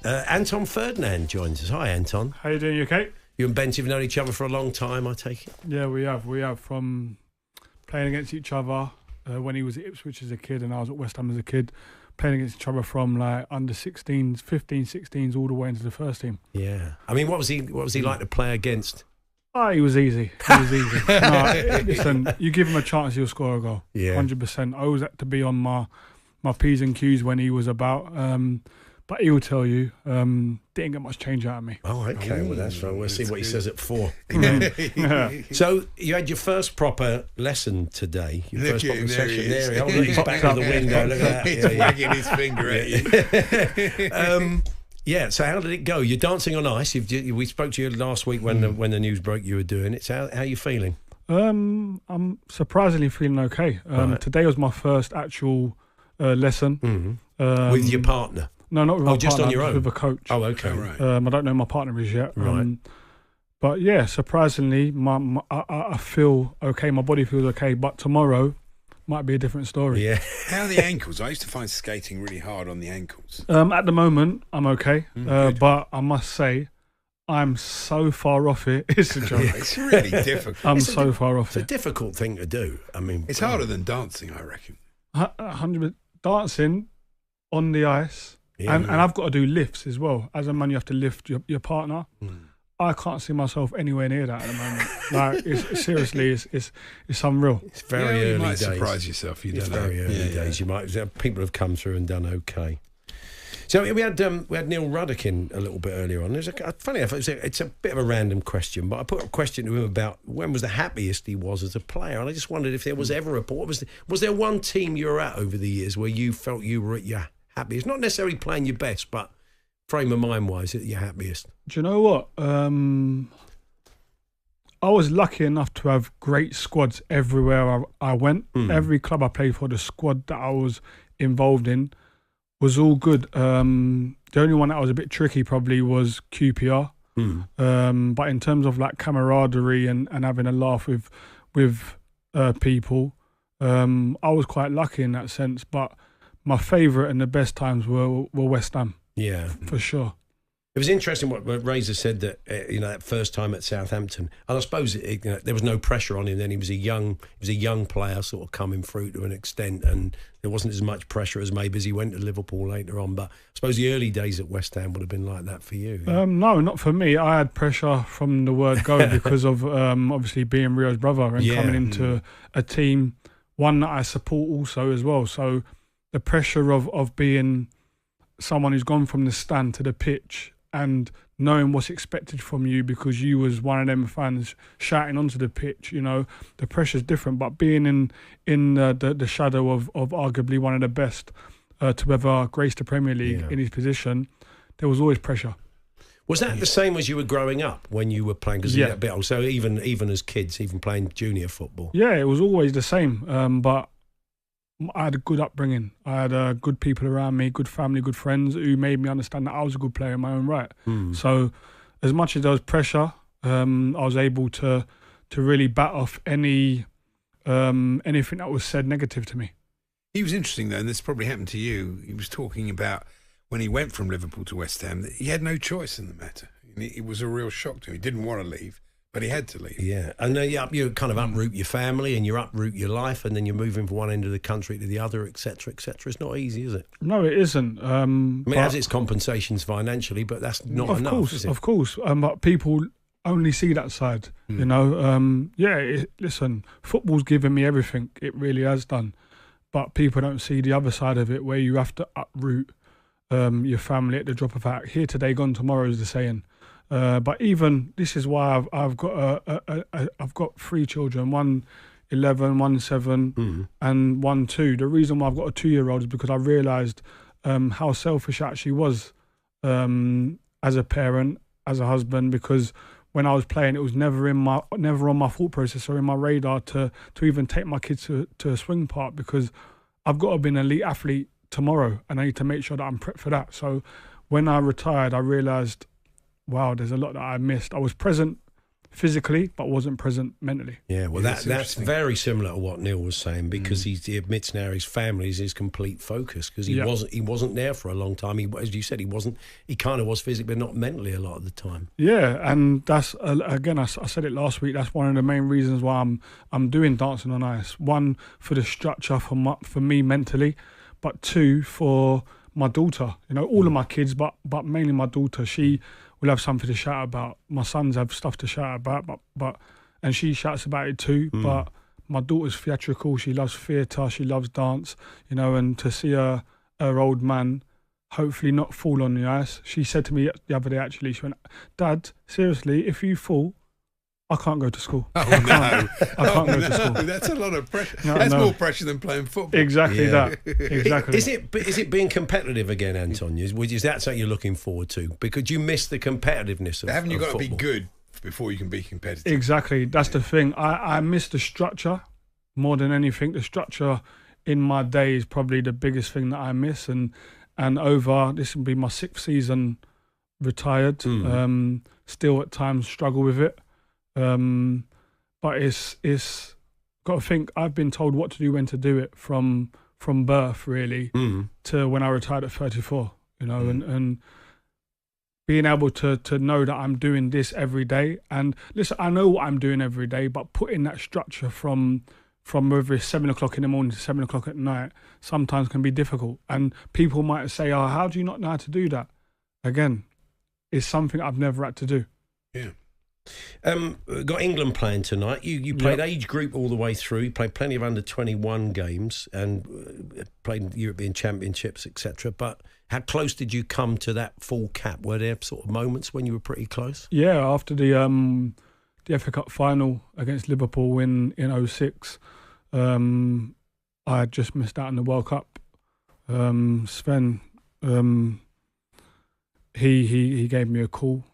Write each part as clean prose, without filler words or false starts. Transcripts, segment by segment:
Anton Ferdinand joins us. Hi, Anton. How you doing? You okay? You and Benty have known each other for a long time, I take it? Yeah, we have. We have, from playing against each other when he was at Ipswich as a kid and I was at West Ham as a kid, playing against each other from like under 16s, 15s, 16s, all the way into the first team. Yeah. I mean, what was he like to play against? Oh, he was easy. He was easy. No, listen, you give him a chance, he'll score a goal. Yeah. 100%. I always had to be on my P's and Q's when he was about. But he will tell you, didn't get much change out of me. Oh, okay. Well, that's right. We'll see what he says at 4. Yeah. So you had your first proper lesson today. Your first proper session. There he is. He's back of the window. Look at that. He's wagging his finger at you. Yeah. So how did it go? You're dancing on ice. We spoke to you last week when the news broke you were doing it. So how are you feeling? I'm surprisingly feeling okay. Right. Today was my first actual lesson. Mm-hmm. With your partner? No, not with my just partner, on your own? with a coach. Oh, okay. Right. I don't know who my partner is yet. Right. But yeah, surprisingly, I feel okay. My body feels okay. But tomorrow might be a different story. Yeah. How are the ankles? I used to find skating really hard on the ankles. At the moment, I'm okay. Good. But I must say, I'm so far off it. It's a joke. It's really difficult. I'm so far off It's a it. difficult thing to do. I mean, It's harder than dancing, I reckon. 100% dancing on the ice. Yeah. And I've got to do lifts as well. As a man, you have to lift your partner. I can't see myself anywhere near that at the moment. Like, seriously, it's unreal. It's very you early might days. surprise yourself. You It's don't know. very early days. You might people have come through and done okay. So we had Neil Ruddock in a little bit earlier on. Funny enough, it's a bit of a random question, but I put a question to him about when was the happiest he was as a player, and I just wondered if there was ever a point. Was there one team you were at over the years where you felt you were at your happiest? Not necessarily playing your best, but frame of mind wise, at your happiest. Do you know what? I was lucky enough to have great squads everywhere I went. Every club I played for, the squad that I was involved in was all good. The only one that was a bit tricky probably was QPR. But in terms of like camaraderie and having a laugh with people, I was quite lucky in that sense. But my favourite and the best times were West Ham. Yeah, for sure. It was interesting what Razor said that that first time at Southampton, and I suppose there was no pressure on him then. He was a young player, sort of coming through to an extent, and there wasn't as much pressure as maybe as he went to Liverpool later on. But I suppose the early days at West Ham would have been like that for you. No, not for me. I had pressure from the word go because of obviously being Rio's brother and coming into a team, one that I support also as well. So the pressure of being someone who's gone from the stand to the pitch and knowing what's expected from you because you was one of them fans shouting onto the pitch, the pressure's different. But being in the shadow of arguably one of the best to ever grace the Premier League in his position, there was always pressure. Was that the same as you were growing up when you were playing? Because you're a bit old, so even as kids, even playing junior football. Yeah, it was always the same. But I had a good upbringing. I had good people around me, good family, good friends who made me understand that I was a good player in my own right. So as much as there was pressure, I was able to really bat off anything that was said negative to me. He was interesting, though, and this probably happened to you. He was talking about when he went from Liverpool to West Ham, that he had no choice in the matter. It was a real shock to him. He didn't want to leave, but he had to leave. Yeah, and you kind of uproot your family and you uproot your life, and then you're moving from one end of the country to the other, etc., etc. It's not easy, is it? No, it isn't. I mean, it has its compensations financially, but that's not enough, is it? Of course. But people only see that side, listen, football's given me everything. It really has done. But people don't see the other side of it where you have to uproot your family at the drop of a hat. Here today, gone tomorrow is the saying. But even this is why I've got 3 children, one 11, one 7, and one 2. The reason why I've got a 2-year-old is because I realised how selfish I actually was as a parent, as a husband. Because when I was playing, it was never on my thought process or in my radar to even take my kids to a swing park, because I've got to be an elite athlete tomorrow and I need to make sure that I'm prepped for that. So when I retired, I realised, wow, there's a lot that I missed. I was present physically, but wasn't present mentally. Yeah, well, Yeah, that's very similar to what Neil was saying, because he admits now his family is his complete focus, because he wasn't there for a long time. He, as you said, he kind of was physically, but not mentally a lot of the time. Yeah, and that's again, I said it last week. That's one of the main reasons why I'm doing Dancing on Ice. One, for the structure for me mentally, but two, for my daughter. You know, all of my kids, but mainly my daughter. She will have something to shout about. My sons have stuff to shout about, but and she shouts about it too. But my daughter's theatrical. She loves theatre. She loves dance. You know, and to see her old man hopefully not fall on the ice. She said to me the other day, actually, she went, "Dad, seriously, if you fall, I can't go to school." Oh, no. I can't go to school. That's a lot of pressure. No, That's no. more pressure than playing football. Exactly that. Exactly. Is it being competitive again, Anton? Is that something you're looking forward to? Because you miss the competitiveness of Haven't you got to be football? good before you can be competitive? Exactly. That's the thing. I miss the structure more than anything. The structure in my day is probably the biggest thing that I miss. And over, this will be my 6th season retired. Still at times struggle with it. But it's got to think, I've been told what to do, when to do it from birth, really, to when I retired at 34, you know, and being able to know that I'm doing this every day. And listen, I know what I'm doing every day, but putting that structure from whether it's 7 o'clock in the morning to 7 o'clock at night sometimes can be difficult. And people might say, "Oh, how do you not know how to do that?" Again, it's something I've never had to do. Yeah. Got England playing tonight. You played age group all the way through. You played plenty of under-21 games and played European Championships, etc. But how close did you come to that full cap? Were there sort of moments when you were pretty close? Yeah, after the FA Cup final against Liverpool in 06, I had just missed out on the World Cup. Sven, he gave me a call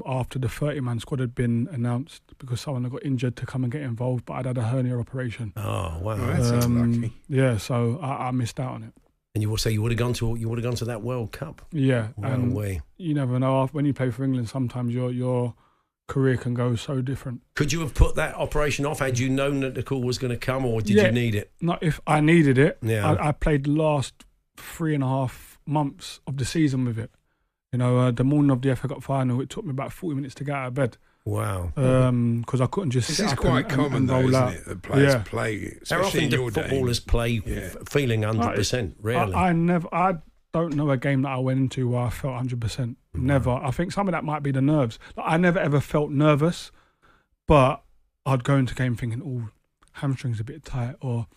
after the 30-man squad had been announced, because someone had got injured, to come and get involved, but I'd had a hernia operation. Oh wow, that's unlucky. Yeah, so I missed out on it. And you will say you would have gone to that World Cup. Yeah, and way. You never know. When you play for England, sometimes your career can go so different. Could you have put that operation off had you known that the call was going to come, or did you need it? Not if I needed it. Yeah. I played the last 3.5 months of the season with it. You know, the morning of the FA Cup final, it took me about 40 minutes to get out of bed. Wow. Because I couldn't just This sit is up quite common, and though, roll isn't out. it? That players Yeah. play, How especially often in do your day. footballers play feeling 100%? Rarely. I don't know a game that I went into where I felt 100%. Never. I think some of that might be the nerves. Like, I never ever felt nervous, but I'd go into game thinking, "Oh, hamstring's a bit tight," or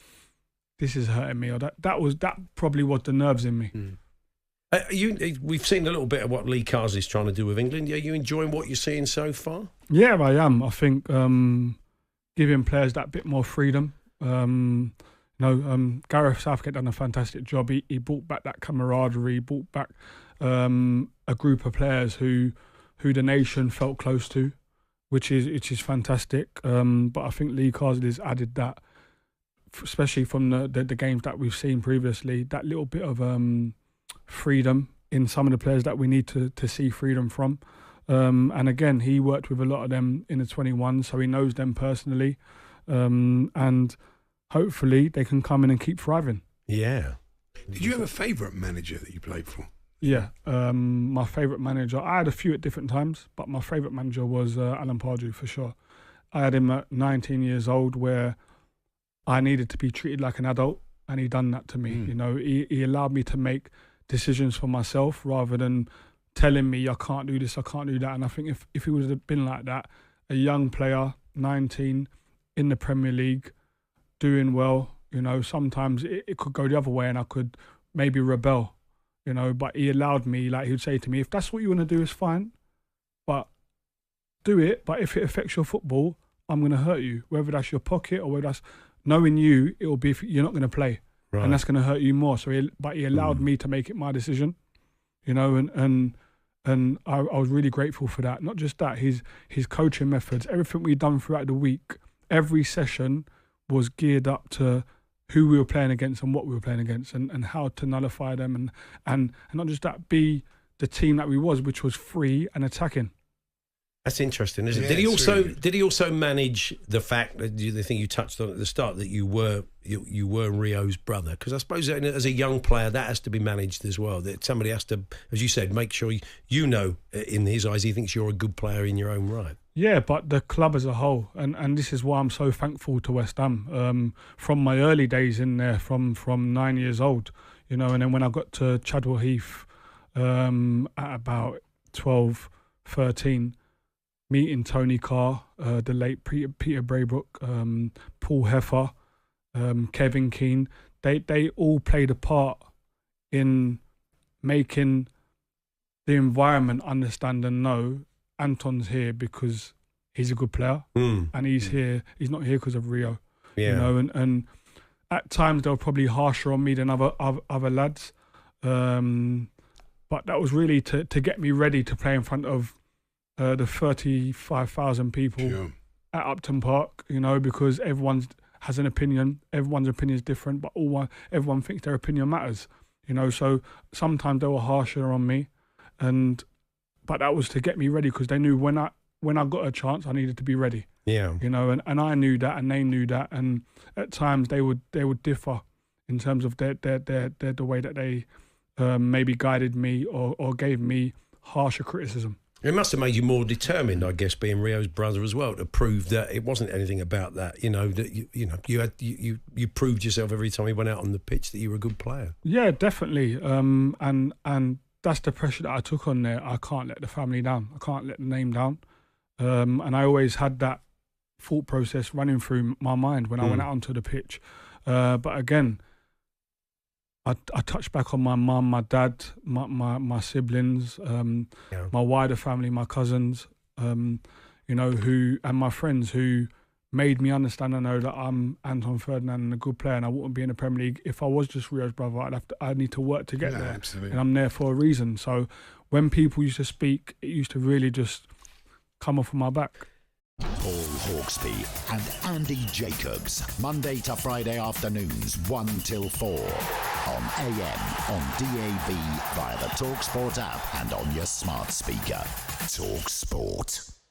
"This is hurting me," or that probably was the nerves in me. We've seen a little bit of what Lee Carsley is trying to do with England. Are you enjoying what you're seeing so far? Yeah, I am. I think giving players that bit more freedom. Gareth Southgate done a fantastic job. He brought back that camaraderie. He brought back a group of players who the nation felt close to, which is fantastic. But I think Lee Carsley's added that, especially from the games that we've seen previously, that little bit of freedom in some of the players that we need to see freedom from. And again, he worked with a lot of them in the 21, so he knows them personally. And hopefully they can come in and keep thriving. Yeah. Did you have a favourite manager that you played for? Yeah. My favourite manager, I had a few at different times, but my favourite manager was Alan Pardew, for sure. I had him at 19 years old, where I needed to be treated like an adult, and he done that to me. You know, he allowed me to make decisions for myself rather than telling me I can't do this, I can't do that. And I think if he would have been like that, a young player, 19, in the Premier League, doing well, you know, sometimes it could go the other way and I could maybe rebel, you know, but he allowed me, like he would say to me, if that's what you want to do, is fine, but do it. But if it affects your football, I'm going to hurt you, whether that's your pocket or whether that's knowing you, it will be if you're not going to play. Right. And that's going to hurt you more. So, he allowed me to make it my decision, you know, and I was really grateful for that. Not just that, his coaching methods, everything we'd done throughout the week, every session was geared up to who we were playing against and what we were playing against, and how to nullify them, and not just that, be the team that we was, which was free and attacking. That's interesting, isn't it? Yeah, Did he also manage the fact that the thing you touched on at the start, that you were Rio's brother? Because I suppose as a young player that has to be managed as well. That somebody has to, as you said, make sure you know in his eyes he thinks you're a good player in your own right. Yeah, but the club as a whole, and this is why I'm so thankful to West Ham. From my early days in there, from 9 years old, and then when I got to Chadwell Heath at about 12, 13. Meeting Tony Carr, the late Peter Braybrook, Paul Heffer, Kevin Keane, they all played a part in making the environment understand and know Anton's here because he's a good player, and he's not here because of Rio. Yeah. And at times they were probably harsher on me than other lads, but that was really to get me ready to play in front of the 35,000 people at Upton Park, because everyone has an opinion. Everyone's opinion is different, but everyone thinks their opinion matters, So sometimes they were harsher on me, but that was to get me ready because they knew when I got a chance, I needed to be ready. Yeah. And I knew that, and they knew that, and at times they would differ in terms of the way that they maybe guided me or gave me harsher criticism. It must have made you more determined, I guess, being Rio's brother as well, to prove that it wasn't anything about that. That you proved yourself every time you went out on the pitch that you were a good player. Yeah, definitely. And that's the pressure that I took on there. I can't let the family down. I can't let the name down. And I always had that thought process running through my mind when I went out onto the pitch. But again, I touched back on my mum, my dad, my siblings, my wider family, my cousins, and my friends who made me understand and know that I'm Anton Ferdinand and a good player, and I wouldn't be in the Premier League if I was just Rio's brother. I'd need to work to get there, absolutely. And I'm there for a reason. So when people used to speak, it used to really just come off of my back. Paul Hawksbee and Andy Jacobs, Monday to Friday afternoons 1 till 4 on AM, on DAB, via the talkSPORT app and on your smart speaker. talkSPORT.